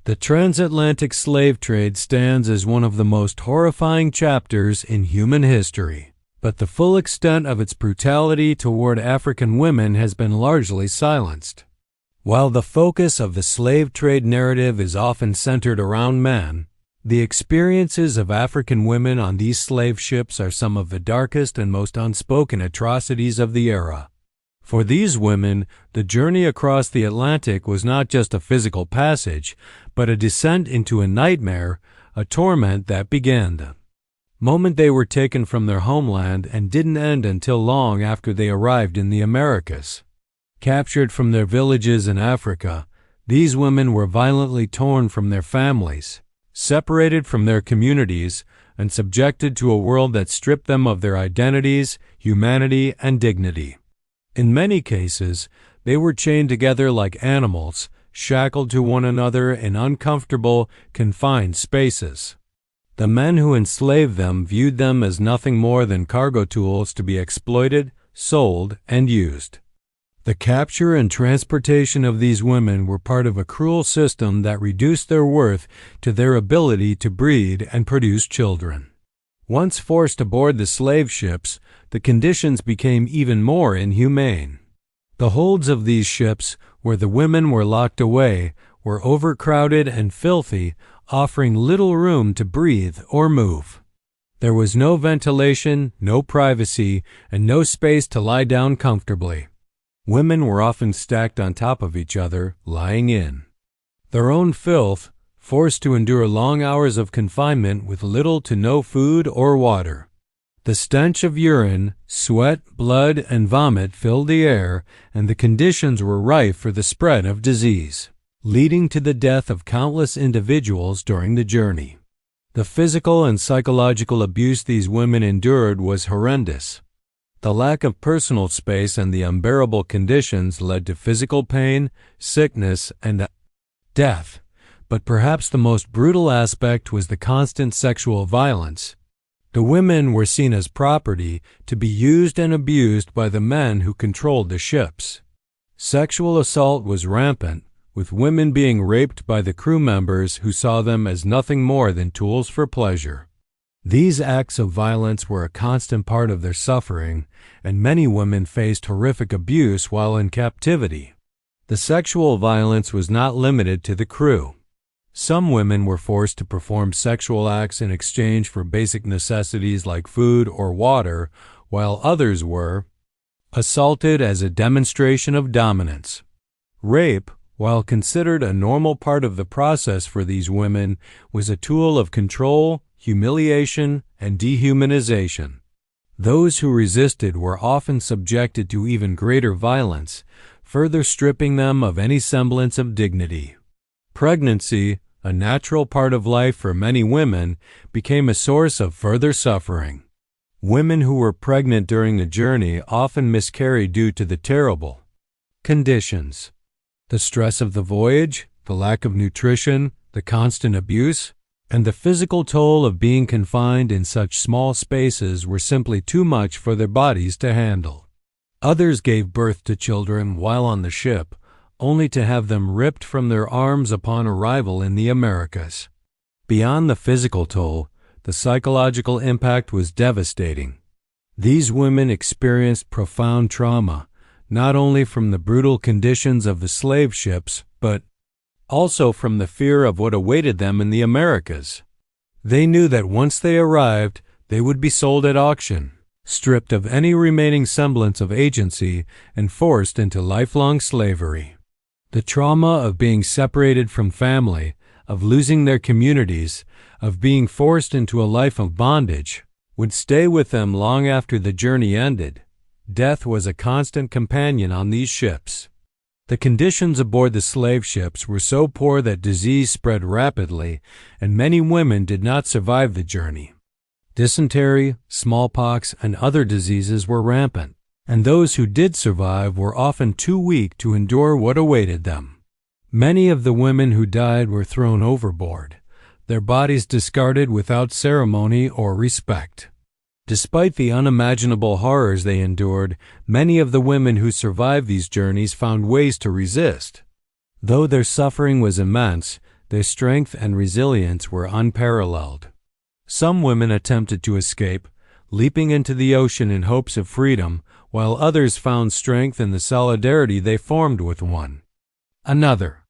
The transatlantic slave trade stands as one of the most horrifying chapters in human history, but the full extent of its brutality toward African women has been largely silenced. While the focus of the slave trade narrative is often centered around men, the experiences of African women on these slave ships are some of the darkest and most unspoken atrocities of the era. For these women, the journey across the Atlantic was not just a physical passage, but a descent into a nightmare, a torment that began the moment they were taken from their homeland and didn't end until long after they arrived in the Americas. Captured from their villages in Africa, these women were violently torn from their families, separated from their communities, and subjected to a world that stripped them of their identities, humanity, and dignity. In many cases, they were chained together like animals, shackled to one another in uncomfortable, confined spaces. The men who enslaved them viewed them as nothing more than cargo tools to be exploited, sold, and used. The capture and transportation of these women were part of a cruel system that reduced their worth to their ability to breed and produce children. Once forced aboard the slave ships, the conditions became even more inhumane. The holds of these ships, where the women were locked away, were overcrowded and filthy, offering little room to breathe or move. There was no ventilation, no privacy, and no space to lie down comfortably. Women were often stacked on top of each other, lying in their own filth, forced to endure long hours of confinement with little to no food or water. The stench of urine, sweat, blood, and vomit filled the air, and the conditions were rife for the spread of disease, leading to the death of countless individuals during the journey. The physical and psychological abuse these women endured was horrendous. The lack of personal space and the unbearable conditions led to physical pain, sickness, and death. But perhaps the most brutal aspect was the constant sexual violence. The women were seen as property to be used and abused by the men who controlled the ships. Sexual assault was rampant, with women being raped by the crew members who saw them as nothing more than tools for pleasure. These acts of violence were a constant part of their suffering, and many women faced horrific abuse while in captivity. The sexual violence was not limited to the crew. Some women were forced to perform sexual acts in exchange for basic necessities like food or water, while others were assaulted as a demonstration of dominance. Rape, while considered a normal part of the process for these women, was a tool of control, humiliation, and dehumanization. Those who resisted were often subjected to even greater violence, further stripping them of any semblance of dignity. Pregnancy, a natural part of life for many women, became a source of further suffering. Women who were pregnant during the journey often miscarried due to the terrible conditions. The stress of the voyage, the lack of nutrition, the constant abuse, and the physical toll of being confined in such small spaces were simply too much for their bodies to handle. Others gave birth to children while on the ship, only to have them ripped from their arms upon arrival in the Americas. Beyond the physical toll, the psychological impact was devastating. These women experienced profound trauma, not only from the brutal conditions of the slave ships, but also from the fear of what awaited them in the Americas. They knew that once they arrived, they would be sold at auction, stripped of any remaining semblance of agency, and forced into lifelong slavery. The trauma of being separated from family, of losing their communities, of being forced into a life of bondage, would stay with them long after the journey ended. Death was a constant companion on these ships. The conditions aboard the slave ships were so poor that disease spread rapidly, and many women did not survive the journey. Dysentery, smallpox, and other diseases were rampant, and those who did survive were often too weak to endure what awaited them. Many of the women who died were thrown overboard, their bodies discarded without ceremony or respect. Despite the unimaginable horrors they endured, many of the women who survived these journeys found ways to resist. Though their suffering was immense, their strength and resilience were unparalleled. Some women attempted to escape, leaping into the ocean in hopes of freedom, while others found strength in the solidarity they formed with one another.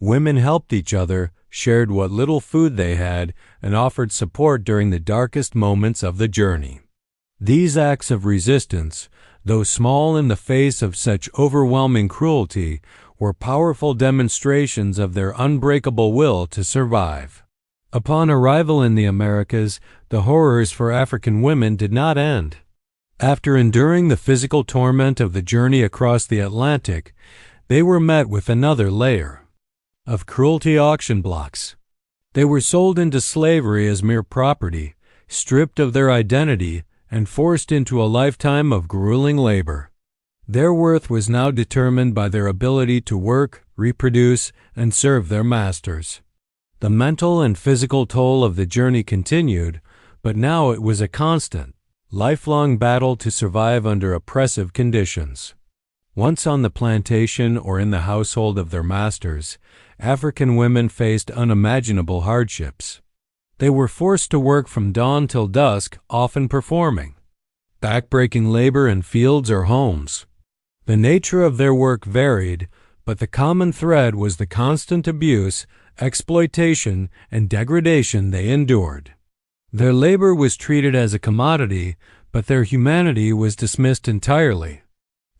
Women helped each other, shared what little food they had, and offered support during the darkest moments of the journey. These acts of resistance, though small in the face of such overwhelming cruelty, were powerful demonstrations of their unbreakable will to survive. Upon arrival in the Americas, the horrors for African women did not end. After enduring the physical torment of the journey across the Atlantic, they were met with another layer of cruelty auction blocks. They were sold into slavery as mere property, stripped of their identity, and forced into a lifetime of grueling labor. Their worth was now determined by their ability to work, reproduce, and serve their masters. The mental and physical toll of the journey continued, but now it was a constant, lifelong battle to survive under oppressive conditions. Once on the plantation or in the household of their masters, African women faced unimaginable hardships. They were forced to work from dawn till dusk, often performing backbreaking labor in fields or homes. The nature of their work varied, but the common thread was the constant abuse, exploitation, and degradation they endured. Their labor was treated as a commodity, but their humanity was dismissed entirely.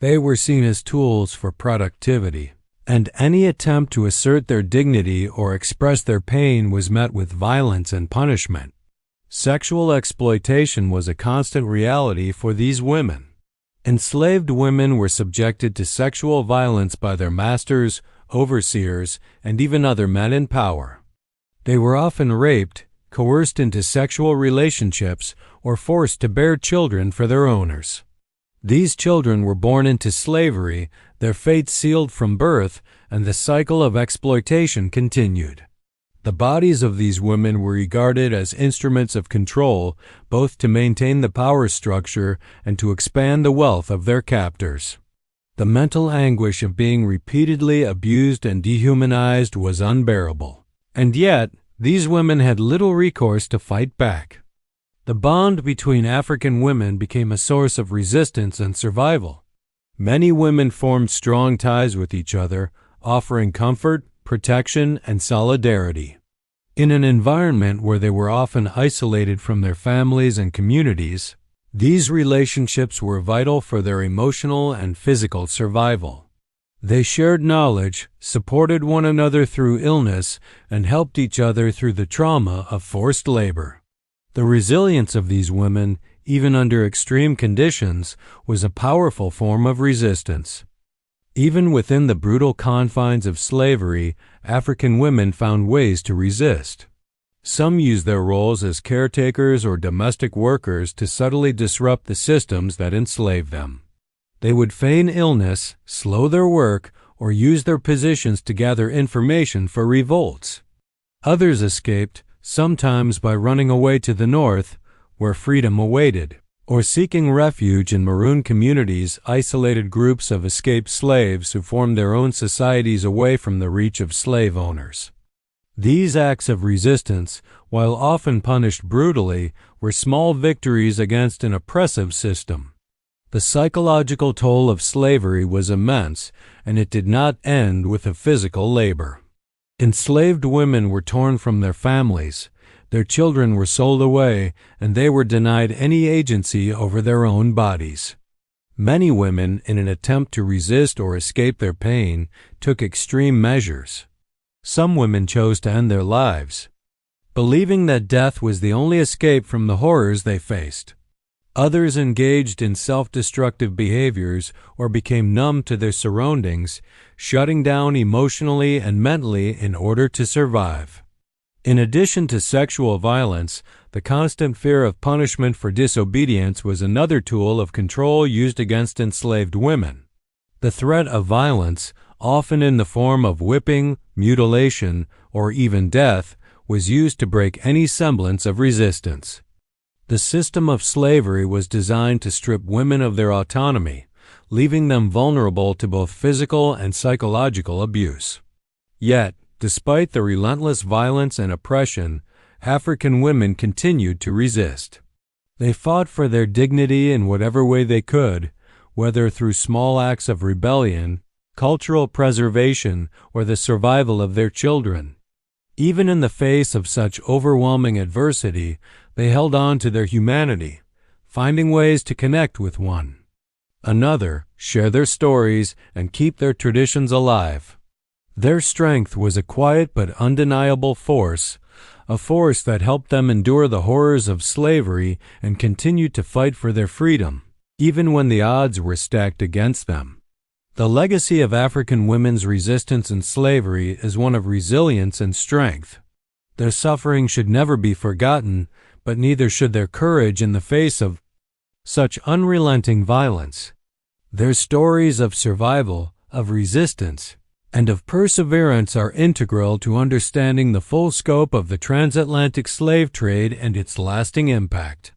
They were seen as tools for productivity, and any attempt to assert their dignity or express their pain was met with violence and punishment. Sexual exploitation was a constant reality for these women. Enslaved women were subjected to sexual violence by their masters, overseers, and even other men in power. They were often raped, coerced into sexual relationships, or forced to bear children for their owners. These children were born into slavery, their fate sealed from birth, and the cycle of exploitation continued. The bodies of these women were regarded as instruments of control, both to maintain the power structure and to expand the wealth of their captors. The mental anguish of being repeatedly abused and dehumanized was unbearable. And yet, these women had little recourse to fight back. The bond between African women became a source of resistance and survival. Many women formed strong ties with each other, offering comfort, protection, and solidarity. In an environment where they were often isolated from their families and communities, these relationships were vital for their emotional and physical survival. They shared knowledge, supported one another through illness, and helped each other through the trauma of forced labor. The resilience of these women, even under extreme conditions, was a powerful form of resistance. Even within the brutal confines of slavery, African women found ways to resist. Some used their roles as caretakers or domestic workers to subtly disrupt the systems that enslaved them. They would feign illness, slow their work, or use their positions to gather information for revolts. Others escaped, sometimes by running away to the north, where freedom awaited, or seeking refuge in maroon communities, isolated groups of escaped slaves who formed their own societies away from the reach of slave owners. These acts of resistance, while often punished brutally, were small victories against an oppressive system. The psychological toll of slavery was immense, and it did not end with the physical labor. Enslaved women were torn from their families, their children were sold away, and they were denied any agency over their own bodies. Many women, in an attempt to resist or escape their pain, took extreme measures. Some women chose to end their lives, believing that death was the only escape from the horrors they faced. Others engaged in self-destructive behaviors or became numb to their surroundings, shutting down emotionally and mentally in order to survive. In addition to sexual violence, the constant fear of punishment for disobedience was another tool of control used against enslaved women. The threat of violence, often in the form of whipping, mutilation, or even death, was used to break any semblance of resistance. The system of slavery was designed to strip women of their autonomy, leaving them vulnerable to both physical and psychological abuse. Yet, Despite the relentless violence and oppression, African women continued to resist. They fought for their dignity in whatever way they could, whether through small acts of rebellion, cultural preservation, or the survival of their children. Even in the face of such overwhelming adversity, they held on to their humanity, finding ways to connect with one another, share their stories, and keep their traditions alive. Their strength was a quiet but undeniable force, a force that helped them endure the horrors of slavery and continue to fight for their freedom, even when the odds were stacked against them. The legacy of African women's resistance in slavery is one of resilience and strength. Their suffering should never be forgotten, but neither should their courage in the face of such unrelenting violence. Their stories of survival, of resistance, and of perseverance are integral to understanding the full scope of the transatlantic slave trade and its lasting impact.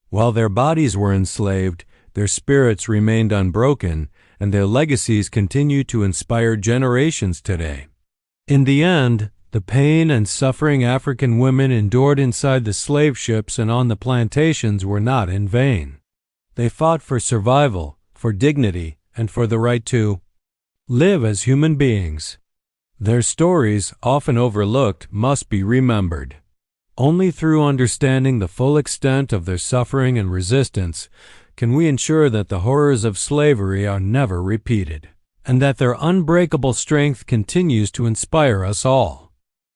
While their bodies were enslaved, their spirits remained unbroken, and their legacies continue to inspire generations today. In the end, the pain and suffering African women endured inside the slave ships and on the plantations were not in vain. They fought for survival, for dignity, and for the right to live as human beings. Their stories, often overlooked, must be remembered. Only through understanding the full extent of their suffering and resistance can we ensure that the horrors of slavery are never repeated, and that their unbreakable strength continues to inspire us all.